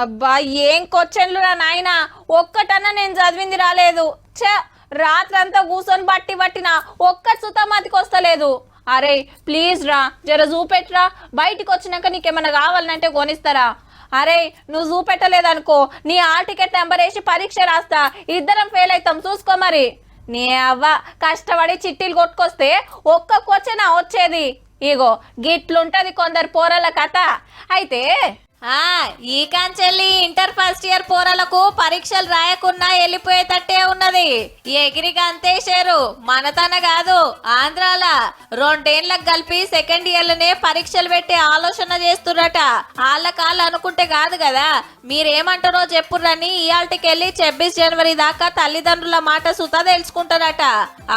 అబ్బా ఏం క్వశ్చన్లు రా నాయనా, ఒక్కటన్నా నేను చదివింది రాలేదు. ఛ, రాత్రంతా కూర్చొని బట్టి పట్టినా ఒక్క సుతమాతికి వస్తలేదు. అరే ప్లీజ్ రా, జర చూపెట్రా. బయటికి వచ్చినాక నీకేమన్నా కావాలంటే కొనిస్తారా? అరే నువ్వు చూపెట్టలేదనుకో నీ హాల్ టికెట్ నెంబర్ వేసి పరీక్ష రాస్తా, ఇద్దరం ఫెయిల్ అవుతాం, చూసుకో మరి. నీ అవ్వ కష్టపడి చిట్టీలు కొట్టుకొస్తే ఒక్క క్వశ్చన్ వచ్చేది. ఇగో గిట్లుంటది కొందరు పోరల కథ. అయితే ఈ కాంచెల్లి ఇంటర్ ఫస్ట్ ఇయర్ పోరలకు పరీక్షలు రాయకున్నా వెళ్ళిపోయేటట్టే ఉన్నది. ఎగిరిగా అంతేశారు. మనతన కాదు, ఆంధ్రాల 2 ఏళ్లకు కలిపి సెకండ్ ఇయర్ లోనే పరీక్షలు పెట్టే ఆలోచన చేస్తున్నట. వాళ్ళ అనుకుంటే కాదు కదా. మీరేమంటారో చెప్పుర్రని ఇయాల్టికెళ్ళి 26 జనవరి దాకా తల్లిదండ్రుల మాట సుతా తెలుసుకుంటారట.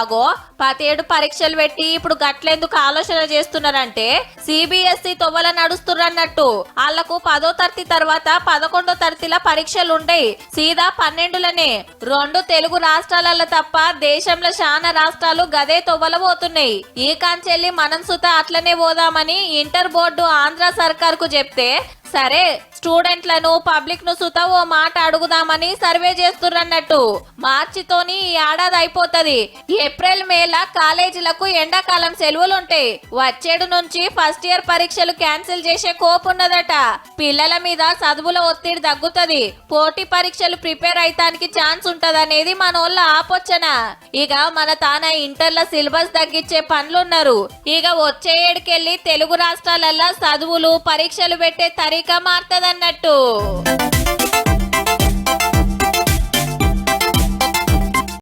అగో 17 పరీక్షలు పెట్టి ఇప్పుడు గట్లెందుకు ఆలోచన చేస్తున్నారంటే సిబిఎస్ఈ తొవ్వల నడుస్తున్నట్టు. వాళ్లకు 10వ తరగతి తర్వాత 11వ తరగతిల పరీక్షలు ఉంటాయి. సీదా 12లనే. 2 తెలుగు రాష్ట్రాలలో తప్ప దేశంలో చాలా రాష్ట్రాలు గదే తొవ్వల పోతున్నాయి. ఈ కాంచెల్లి మనం సుత అట్లనే పోదామని ఇంటర్ బోర్డు ఆంధ్ర సర్కార్ కు చెప్తే, సరే స్టూడెంట్లను పబ్లిక్ ను సుత ఓ మాట అడుగుదామని సర్వే చేస్తున్నట్టు. మార్చితోని ఈ ఏడాది అయిపోతది. ఏప్రిల్ మేల కాలేజీలకు ఎండాకాలం సెలవులు ఉంటాయి. వచ్చేడు నుంచి ఫస్ట్ ఇయర్ పరీక్షలు క్యాన్సిల్ చేసే కోపున్నదట. పిల్లల మీద చదువుల ఒత్తిడి తగ్గుతది, పోటీ పరీక్షలు ప్రిపేర్ అయితానికి ఛాన్స్ ఉంటదనేది మనోళ్ళ ఆపోచన. ఇక మన తాన ఇంటర్ల సిలబస్ తగ్గించే పనులున్నారు. ఇక వచ్చే ఏడుకెళ్లి తెలుగు రాష్ట్రాలల్లో చదువులు పరీక్షలు పెట్టే తరీకా మారుతదన్నట్టు.